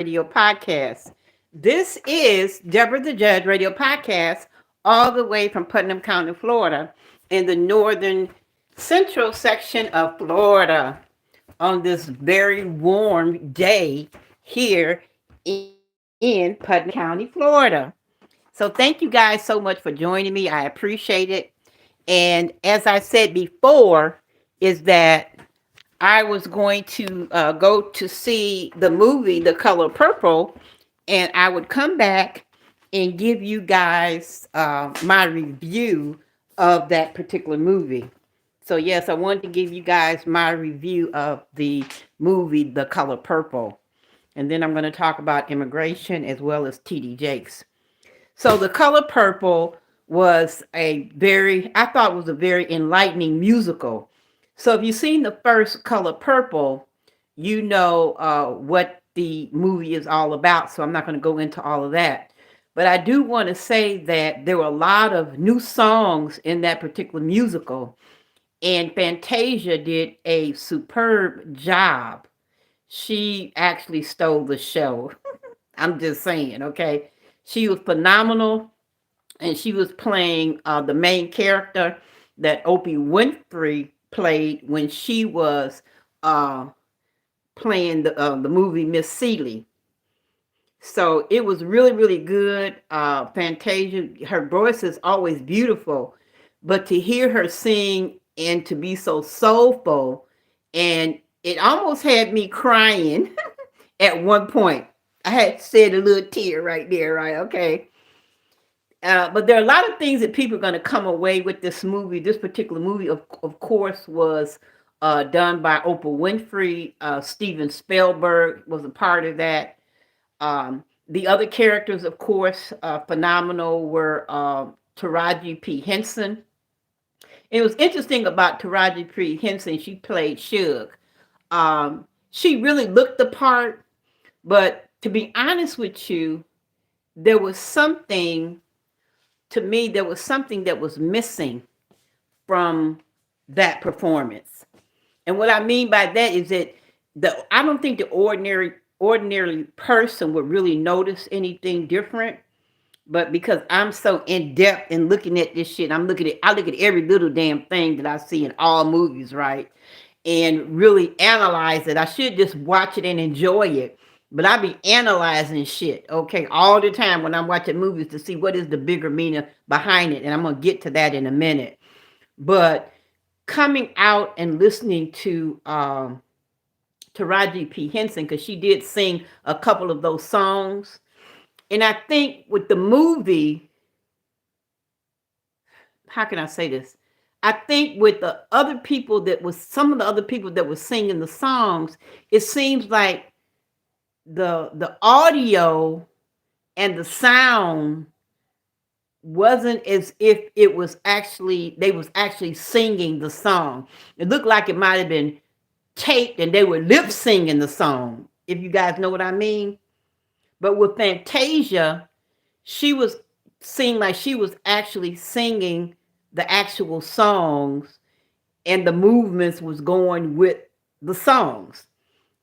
Radio Podcast. This is Deborah the Judge Radio Podcast, all the way from Putnam County, Florida, in the northern central section of Florida, on this very warm day here in Putnam County, Florida. So, thank you guys so much for joining me. I appreciate it. And as I said before, is that I was going to go to see the movie The Color Purple, and I would come back and give you guys my review of that particular movie. So, yes, I wanted to give you guys my review of the movie The Color Purple. And then I'm going to talk about immigration as well as TD Jakes. So, The Color Purple was I thought it was a very enlightening musical. So if you've seen the first Color Purple, you know what the movie is all about. So I'm not going to go into all of that. But I do want to say that there were a lot of new songs in that particular musical. And Fantasia did a superb job. She actually stole the show. I'm just saying, okay? She was phenomenal. And she was playing the main character that Oprah Winfrey played when she was uh, playing the movie Miss Celie. So it was really, really good. Fantasia, her voice is always beautiful, but to hear her sing and to be so soulful, and it almost had me crying at one point. I had said a little tear right there, right? Okay. But there are a lot of things that people are going to come away with this movie. This particular movie, of course, was done by Oprah Winfrey. Steven Spielberg was a part of that. The other characters, of course, phenomenal, were Taraji P. Henson. It was interesting about Taraji P. Henson. She played Suge. She really looked the part, but to be honest with you, there was something to me, there was something that was missing from that performance. And what I mean by that is that I don't think the ordinary person would really notice anything different. But because I'm so in depth in looking at this shit, I look at every little damn thing that I see in all movies, right? And really analyze it. I should just watch it and enjoy it. But I be analyzing shit, okay, all the time when I'm watching movies to see what is the bigger meaning behind it. And I'm going to get to that in a minute. But coming out and listening to Taraji P. Henson, because she did sing a couple of those songs. And I think with the movie, how can I say this? I think with some of the other people that were singing the songs, it seems like the audio and the sound wasn't as if they was actually singing the song. It looked like it might have been taped and they were lip singing the song, if you guys know what I mean. But with Fantasia, she was seemed like she was actually singing the actual songs, and the movements was going with the songs.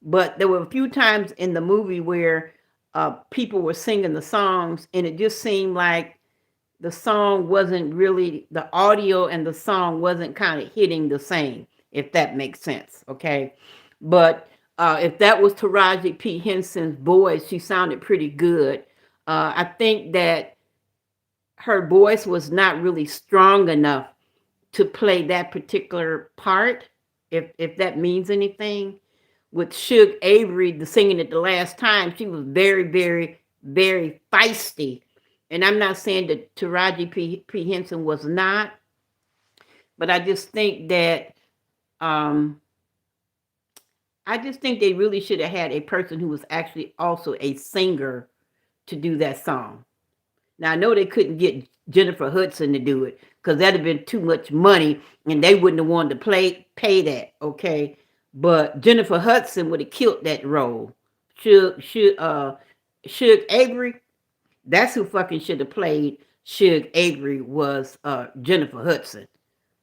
But there were a few times in the movie where people were singing the songs, and it just seemed like the audio and the song wasn't kind of hitting the same, if that makes sense, okay? But if that was Taraji P. Henson's voice, she sounded pretty good. I think that her voice was not really strong enough to play that particular part, if that means anything. With Suge Avery, the singing it the last time, she was very, very, very feisty. And I'm not saying that Taraji P. Henson was not, but I just think that they really should have had a person who was actually also a singer to do that song. Now I know they couldn't get Jennifer Hudson to do it because that'd have been too much money, and they wouldn't have wanted to pay that. Okay, but Jennifer Hudson would have killed that role. Suge Avery, that's who fucking should have played Suge Avery, was Jennifer Hudson.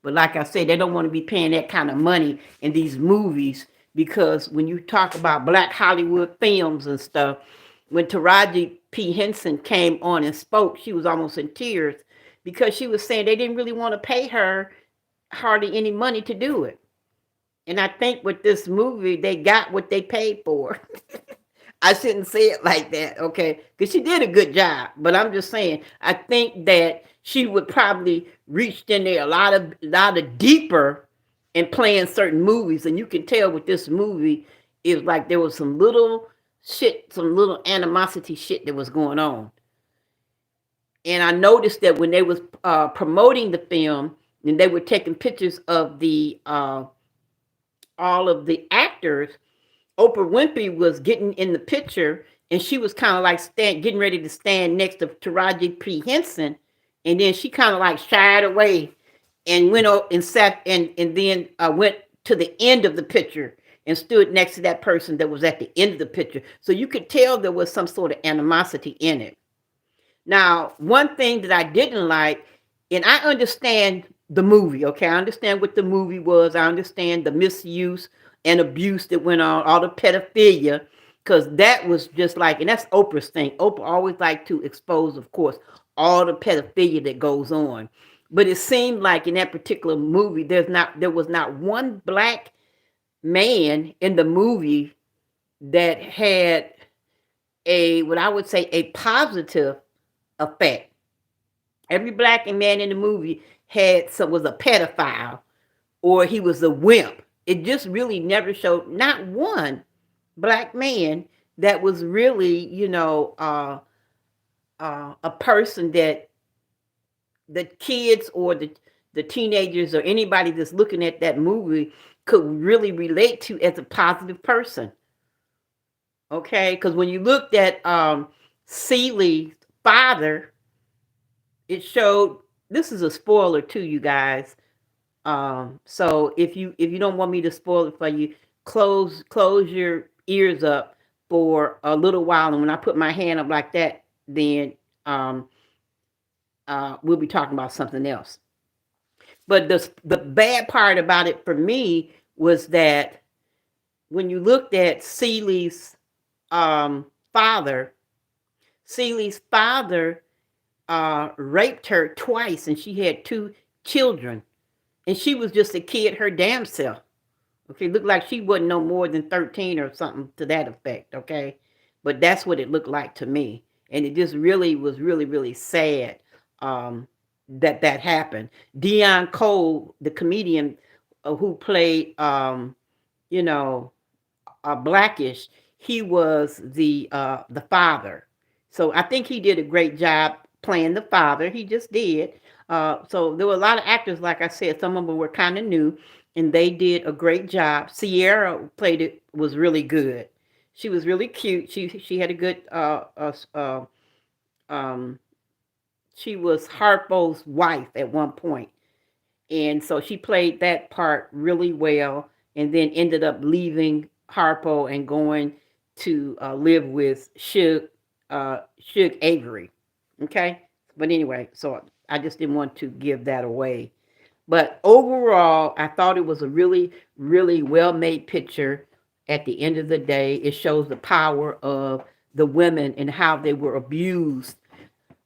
But like I said, they don't want to be paying that kind of money in these movies, because when you talk about Black Hollywood films and stuff, when Taraji P. Henson came on and spoke, she was almost in tears because she was saying they didn't really want to pay her hardly any money to do it. And I think with this movie, they got what they paid for. I shouldn't say it like that, okay? Because she did a good job. But I'm just saying, I think that she would probably reached in there a lot of deeper in playing certain movies. And you can tell with this movie, it was like there was some little shit, some little animosity shit that was going on. And I noticed that when they was promoting the film, and they were taking pictures of the all of the actors, Oprah Winfrey was getting in the picture, and she was kind of like getting ready to stand next to Taraji P. Henson, and then she kind of like shied away and went out and sat and then went to the end of the picture and stood next to that person that was at the end of the picture. So you could tell there was some sort of animosity in it. Now, one thing that I didn't like, and I understand the movie, okay? I understand what the movie was. I understand the misuse and abuse that went on, all the pedophilia, because that was just like, and that's Oprah's thing. Oprah always liked to expose, of course, all the pedophilia that goes on. But it seemed like in that particular movie, there was not one black man in the movie that had what I would say a positive effect. Every black man in the movie was a pedophile or he was a wimp. It just really never showed not one black man that was really, a person that the kids or the teenagers or anybody that's looking at that movie could really relate to as a positive person. Okay, because when you looked at Celie's father, it showed, this is a spoiler too, you guys. So if you don't want me to spoil it for you, close your ears up for a little while, and when I put my hand up like that, then we'll be talking about something else. But the bad part about it for me was that when you looked at father, Celie's father raped her twice, and she had two children, and she was just a kid her damn self. Okay, looked like she wasn't no more than 13 or something to that effect. Okay, but that's what it looked like to me, and it just really was really really sad that happened. Dion Cole, the comedian who played you know Blackish, he was the father. So I think he did a great job playing the father. He just did. So there were a lot of actors, like I said, some of them were kind of new, and they did a great job. Sierra played it, was really good. She was really cute. She had a good. Um, she was Harpo's wife at one point, and so she played that part really well, and then ended up leaving Harpo and going to live with Shug Avery. Okay, but anyway, so I just didn't want to give that away. But overall, I thought it was a really, really well made picture. At the end of the day, it shows the power of the women and how they were abused.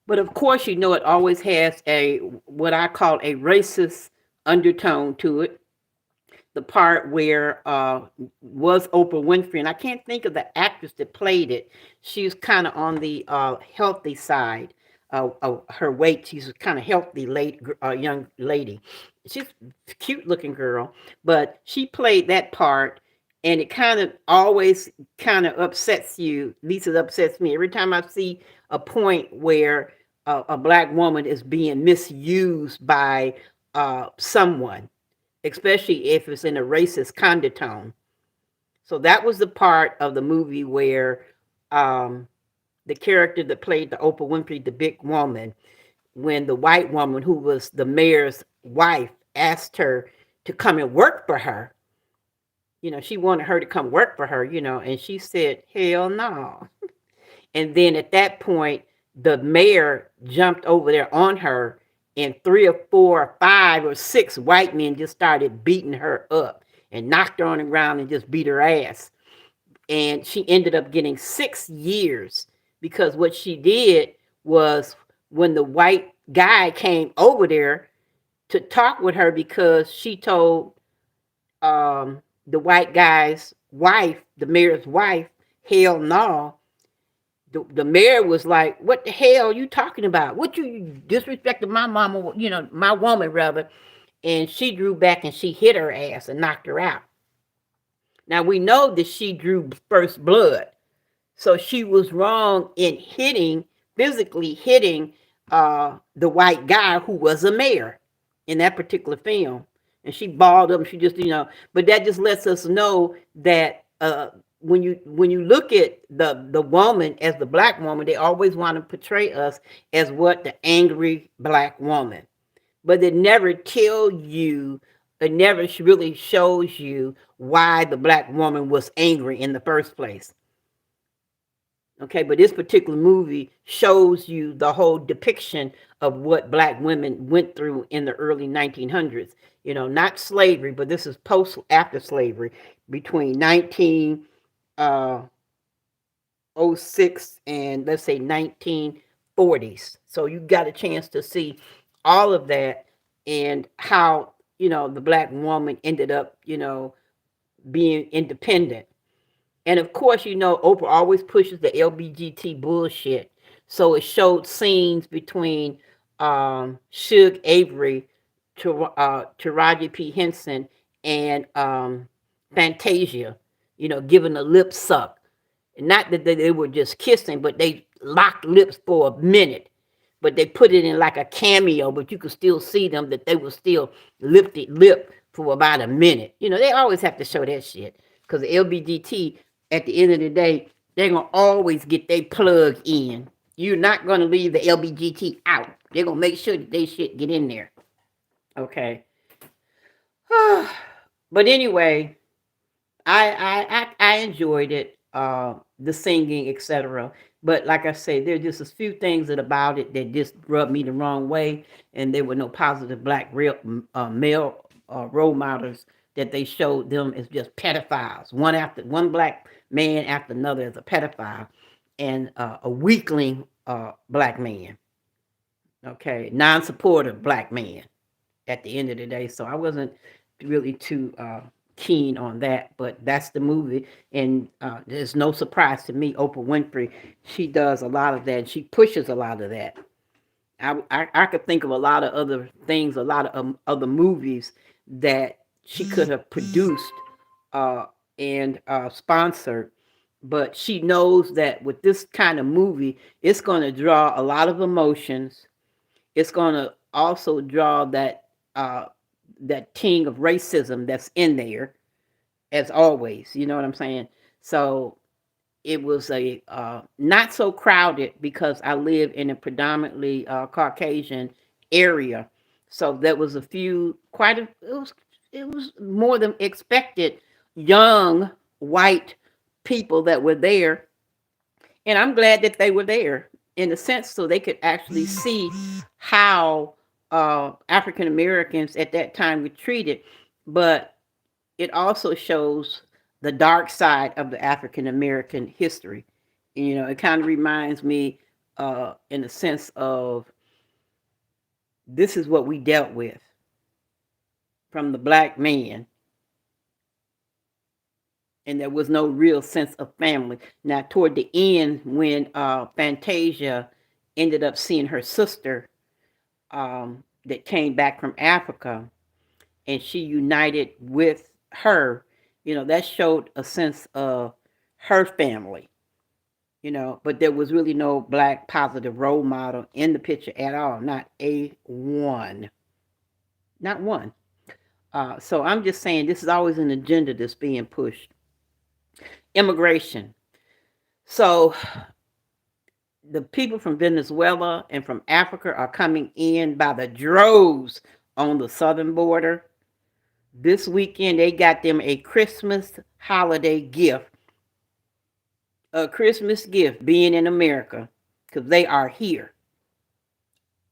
But of course, it always has what I call a racist undertone to it. The part where was Oprah Winfrey, and I can't think of the actress that played it. She's kind of on the healthy side of her weight. She's a kind of healthy young lady. She's a cute looking girl, but she played that part, and it kind of always kind of upsets you. At least it upsets me every time I see a point where a black woman is being misused by someone, especially if it's in a racist conditone. So that was the part of the movie where the character that played the Oprah Winfrey, the big woman, when the white woman who was the mayor's wife asked her to come and work for her. She wanted her to come work for her, and she said, hell no. And then at that point, the mayor jumped over there on her, and 3 or 4 or 5 or 6 white men just started beating her up and knocked her on the ground and just beat her ass. and she ended up getting 6 years because what she did was when the white guy came over there to talk with her because she told the white guy's wife, the mayor's wife, hell no. The mayor was like, "What the hell are you talking about? What you disrespecting my mama? My woman rather." And she drew back and she hit her ass and knocked her out. Now we know that she drew first blood, so she was wrong in physically hitting the white guy who was a mayor in that particular film. And she balled up. She just. But that just lets us know that when you look at the woman as the black woman, they always want to portray us as what the angry black woman, but it never tell you. It never really shows you why the black woman was angry in the first place. Okay, but this particular movie shows you the whole depiction of what black women went through in the early 1900s. Not slavery, but this is post after slavery between 1906 and let's say 1940s. So you got a chance to see all of that and how, the black woman ended up, being independent. And of course, Oprah always pushes the LBGT bullshit. So it showed scenes between Suge Avery, Taraji P. Henson, and Fantasia, giving a lip suck. Not that they were just kissing, but they locked lips for a minute. But they put it in like a cameo, but you could still see them that they were still lifted lip for about a minute. They always have to show that shit because the LBGT, at the end of the day, they're gonna always get their plug in. You're not gonna leave the LBGT out. They're gonna make sure that they shit get in there. Okay. But anyway, I enjoyed it, the singing, etc. But like I say, there's just a few things about it that just rubbed me the wrong way, and there were no positive black real male role models that they showed them as just pedophiles. One black man after another as a pedophile, and a weakling black man. Okay, non-supportive black man at the end of the day. So I wasn't really too keen on that, but that's the movie. And there's no surprise to me, Oprah Winfrey, she does a lot of that. And she pushes a lot of that. I could think of a lot of other things, a lot of other movies that she could have produced uh, and sponsored. But she knows that with this kind of movie, it's going to draw a lot of emotions. It's going to also draw uh, that ting of racism that's in there, as always. You know what I'm saying? So it was a not so crowded because I live in a predominantly Caucasian area. So there was a few, it was more than expected young white people that were there, and I'm glad that they were there in a sense so they could actually see how African Americans at that time were treated. But it also shows the dark side of the African American history. It kind of reminds me, in the sense of this is what we dealt with from the black man, and there was no real sense of family. Now, toward the end, when Fantasia ended up seeing her sister that came back from Africa, and she united with her, that showed a sense of her family, but there was really no black positive role model in the picture at all, not a one, not one. So I'm just saying this is always an agenda that's being pushed. Immigration. So the people from Venezuela and from Africa are coming in by the droves on the southern border. This weekend, they got them a Christmas holiday gift. A Christmas gift being in America because they are here.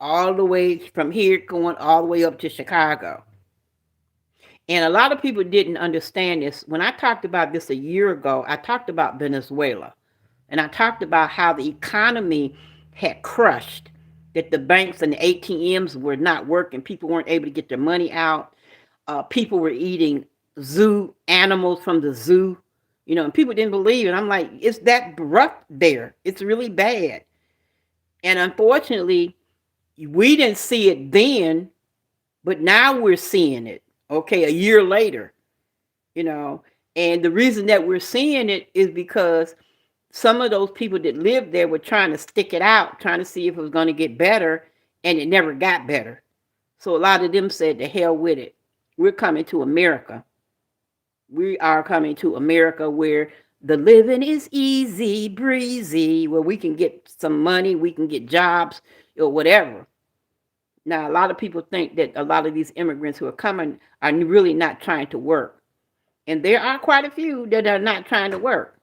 All the way from here going all the way up to Chicago. And a lot of people didn't understand this. When I talked about this a year ago, I talked about Venezuela. And I talked about how the economy had crushed, that the banks and the ATMs were not working. People weren't able to get their money out. People were eating zoo animals from the zoo, and people didn't believe it. I'm like, it's that rough there. It's really bad. And unfortunately, we didn't see it then, but now we're seeing it, okay, a year later, you know. And the reason that we're seeing it is because some of those people that lived there were trying to stick it out, trying to see if it was going to get better, and it never got better. So a lot of them said, to hell with it. We're coming to America. We are coming to America where the living is easy, breezy, where we can get some money, we can get jobs, or whatever. Now, a lot of people think that a lot of these immigrants who are coming are really not trying to work. And there are quite a few that are not trying to work.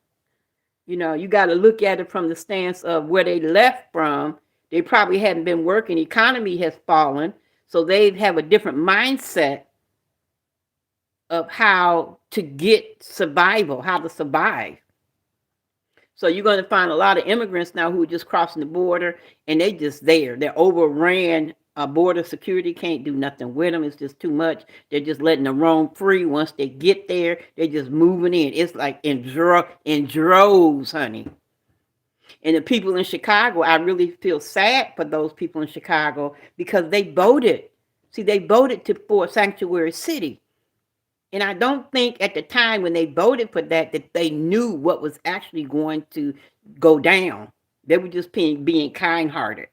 You got to look at it from the stance of where they left from. They probably hadn't been working. The economy has fallen. So they have a different mindset of how to get survival, how to survive. So you're going to find a lot of immigrants now who are just crossing the border and they just there. They're overran. Border security can't do nothing with them. It's just too much. They're just letting them roam free. Once they get there, they're just moving in. It's like in droves, honey. And the people in Chicago, I really feel sad for those people in Chicago because they voted. See, they voted for Sanctuary City. And I don't think at the time when they voted for that they knew what was actually going to go down. They were just being kind-hearted.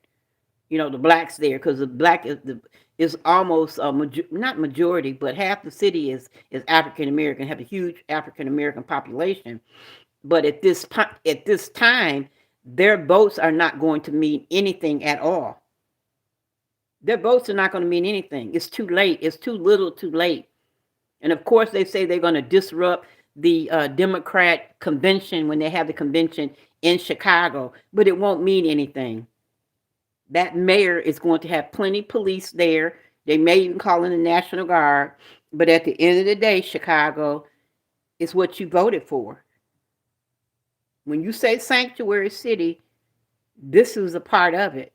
The blacks there, because the black is almost not majority, but half the city is African American, have a huge African American population. But at this time, their votes are not going to mean anything at all. Their votes are not going to mean anything. It's too late. It's too little, too late. And of course, they say they're going to disrupt the Democrat convention when they have the convention in Chicago, but it won't mean anything. That mayor is going to have plenty police there. They may even call in the National Guard. But at the end of the day, Chicago is what you voted for. When you say Sanctuary City, this is a part of it.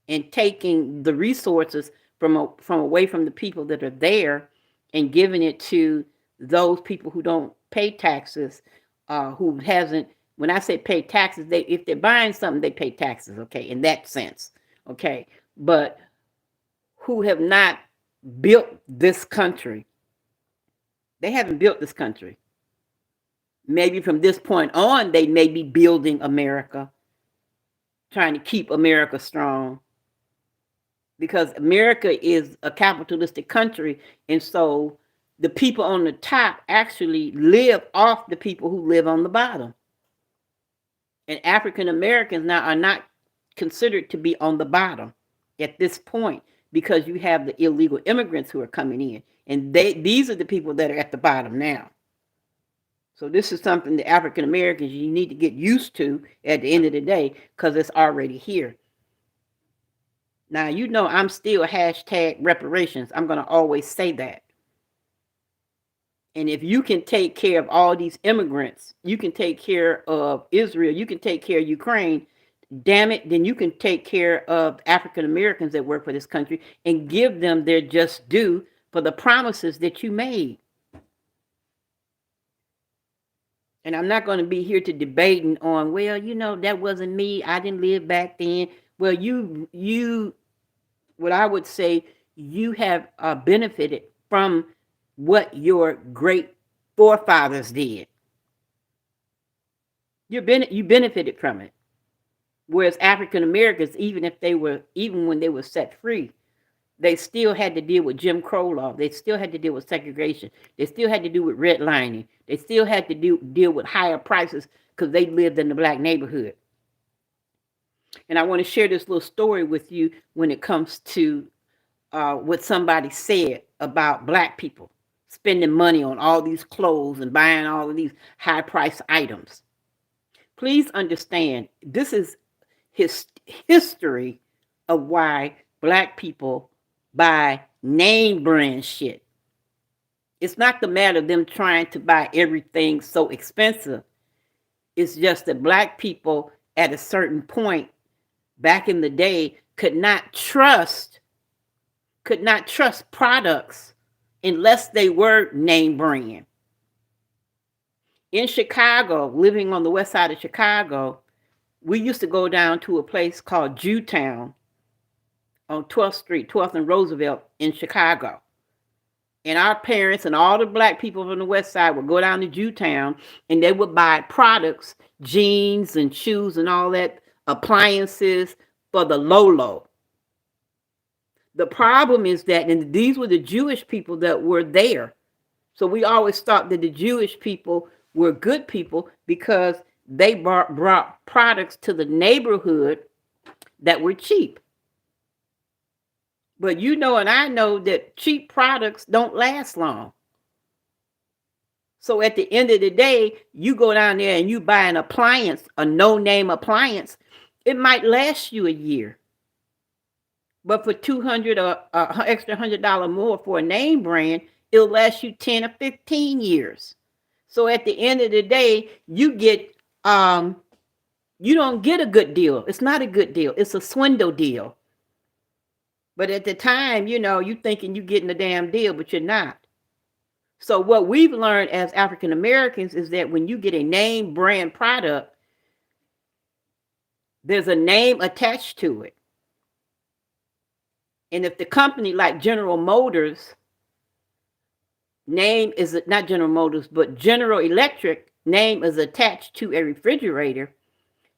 And taking the resources from away from the people that are there and giving it to those people who don't pay taxes, who hasn't, when I say pay taxes, if they're buying something, they pay taxes, okay, in that sense, okay, but who have not built this country. They haven't built this country. Maybe from this point on, they may be building America, trying to keep America strong. Because America is a capitalistic country, and so the people on the top actually live off the people who live on the bottom. And African Americans now are not considered to be on the bottom at this point because you have the illegal immigrants who are coming in, and these are the people that are at the bottom now. So this is something the African Americans you need to get used to at the end of the day because it's already here. Now, I'm still hashtag reparations. I'm going to always say that. And if you can take care of all these immigrants, you can take care of Israel, you can take care of Ukraine, damn it, then you can take care of African Americans that work for this country and give them their just due for the promises that you made. And I'm not going to be here to debating on, well, that wasn't me. I didn't live back then. Well, what I would say, you have benefited from what your great forefathers did. You benefited from it. Whereas African Americans, even when they were set free, they still had to deal with Jim Crow law. They still had to deal with segregation. They still had to deal with redlining. They still had to deal with higher prices because they lived in the black neighborhood. And I want to share this little story with you when it comes to what somebody said about black people spending money on all these clothes and buying all of these high-priced items. Please understand, this is history of why black people buy name brand shit. It's not the matter of them trying to buy everything so expensive. It's just that black people at a certain point back in the day could not trust products unless they were name brand. In Chicago, living on the west side of Chicago, we used to go down to a place called Jewtown on 12th Street, 12th and Roosevelt in Chicago. And our parents and all the black people from the west side would go down to Jewtown and they would buy products, jeans and shoes and all that, appliances for the low. The problem is that, and these were the Jewish people that were there. So we always thought that the Jewish people were good people because they brought products to the neighborhood that were cheap. But you know, and I know that cheap products don't last long. So at the end of the day, you go down there and you buy an appliance, a no-name appliance, it might last you a year. But for $200 or extra $100 more for a name brand, it'll last you 10 or 15 years. So at the end of the day, you don't get a good deal. It's not a good deal. It's a swindle deal. But at the time, you thinking you're getting a damn deal, but you're not. So what we've learned as African Americans is that when you get a name brand product, there's a name attached to it. And if the company like General Motors, name is not General Motors, but General Electric name is attached to a refrigerator,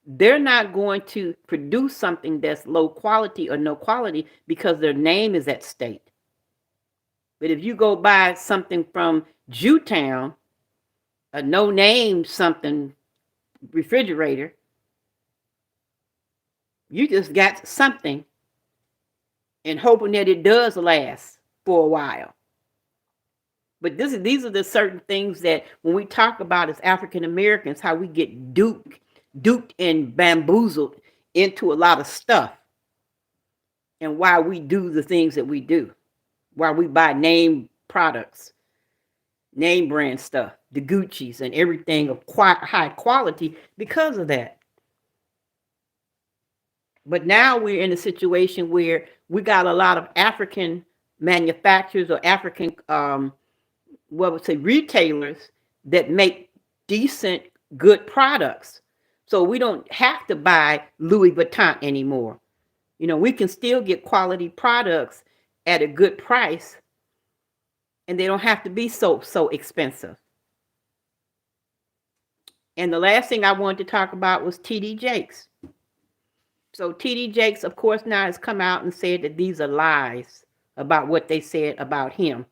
they're not going to produce something that's low quality or no quality because their name is at stake. But if you go buy something from Jewtown, a no-name something refrigerator, you just got something and hoping that it does last for a while. But these are the certain things that when we talk about as African Americans, how we get duped and bamboozled into a lot of stuff, and why we do the things that we do, why we buy name products, name brand stuff, the Gucci's and everything of high quality because of that. But now we're in a situation where we got a lot of African manufacturers or African, retailers that make decent, good products. So we don't have to buy Louis Vuitton anymore. We can still get quality products at a good price, and they don't have to be so expensive. And the last thing I wanted to talk about was T.D. Jakes. So T.D. Jakes, of course, now has come out and said that these are lies about what they said about him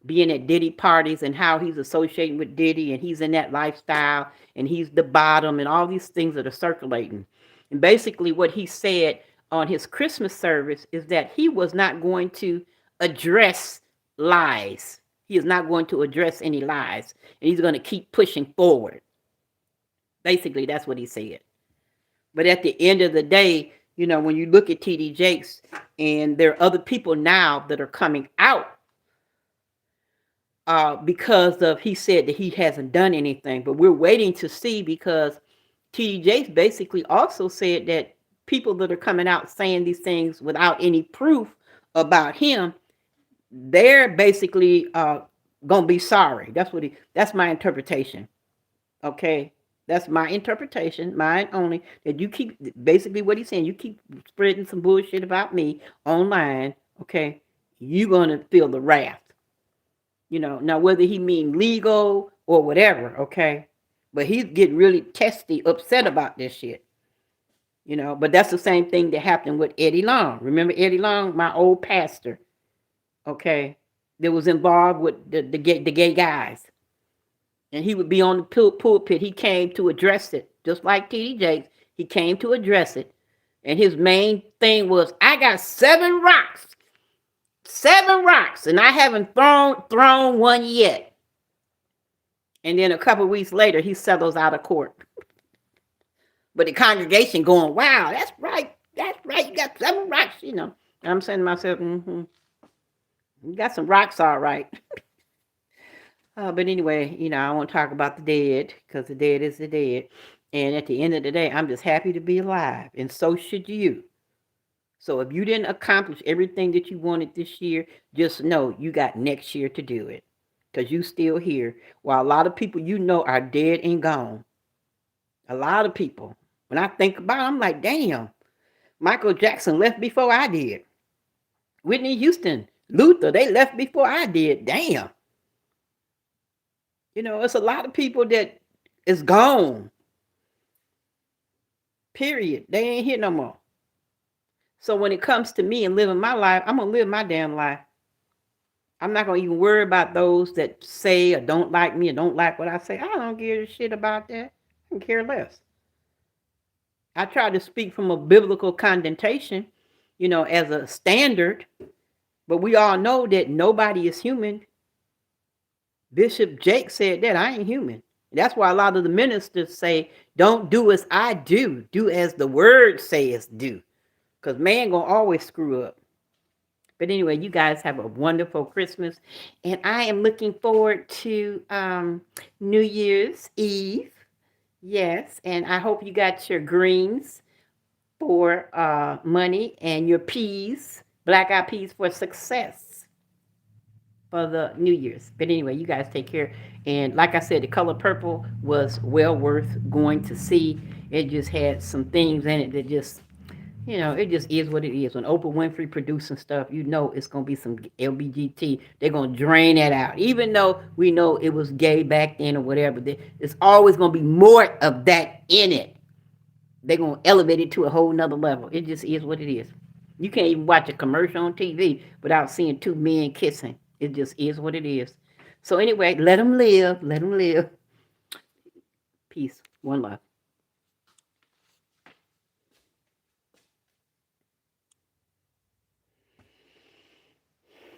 being at Diddy parties and how he's associating with Diddy and he's in that lifestyle and he's the bottom and all these things that are circulating. And basically what he said on his Christmas service is that he was not going to address lies. He is not going to address any lies. And he's going to keep pushing forward. Basically, that's what he said. But at the end of the day, when you look at T.D. Jakes, and there are other people now that are coming out because of, he said that he hasn't done anything. But we're waiting to see, because T.D. Jakes basically also said that people that are coming out saying these things without any proof about him, they're basically gonna be sorry. That's my interpretation. Okay. That's my interpretation, mine only, that you keep, basically what he's saying, you keep spreading some bullshit about me online, okay, you're going to feel the wrath. Now whether he mean legal or whatever, okay, but he's getting really testy, upset about this shit. But that's the same thing that happened with Eddie Long. Remember Eddie Long, my old pastor, okay, that was involved with the gay guys. And he would be on the pulpit. He came to address it, just like T.D. Jakes. He came to address it. And his main thing was, I got 7 rocks. 7 rocks. And I haven't thrown one yet. And then a couple of weeks later, he settles out of court. But the congregation going, wow, that's right. That's right. You got 7 rocks, And I'm saying to myself, you got some rocks, all right. But anyway, I won't talk about the dead because the dead is the dead. And at the end of the day, I'm just happy to be alive, and so should you. So if you didn't accomplish everything that you wanted this year, just know you got next year to do it because you still here. While a lot of people are dead and gone. A lot of people. When I think about it, I'm like, damn, Michael Jackson left before I did. Whitney Houston, Luther, they left before I did. Damn. It's a lot of people that is gone. Period. They ain't here no more. So when it comes to me and living my life, I'm going to live my damn life. I'm not going to even worry about those that say or don't like me or don't like what I say. I don't give a shit about that. I can care less. I try to speak from a biblical connotation, as a standard, but we all know that nobody is human. Bishop Jake said that I ain't human. That's why a lot of the ministers say, don't do as I do. Do as the word says do. Because man gonna always screw up. But anyway, you guys have a wonderful Christmas. And I am looking forward to New Year's Eve. Yes. And I hope you got your greens for money and your peas, black eyed peas for success for the New Year's. But anyway, you guys take care. And like I said, the color purple was well worth going to see. It just had some things in it that just, it just is what it is. When Oprah Winfrey producing stuff, it's going to be some LBGT. They're going to drain that out. Even though we know it was gay back then or whatever, there's always going to be more of that in it. They're going to elevate it to a whole nother level. It just is what it is. You can't even watch a commercial on TV without seeing two men kissing. It just is what it is. So anyway, let them live. Let them live. Peace. One love.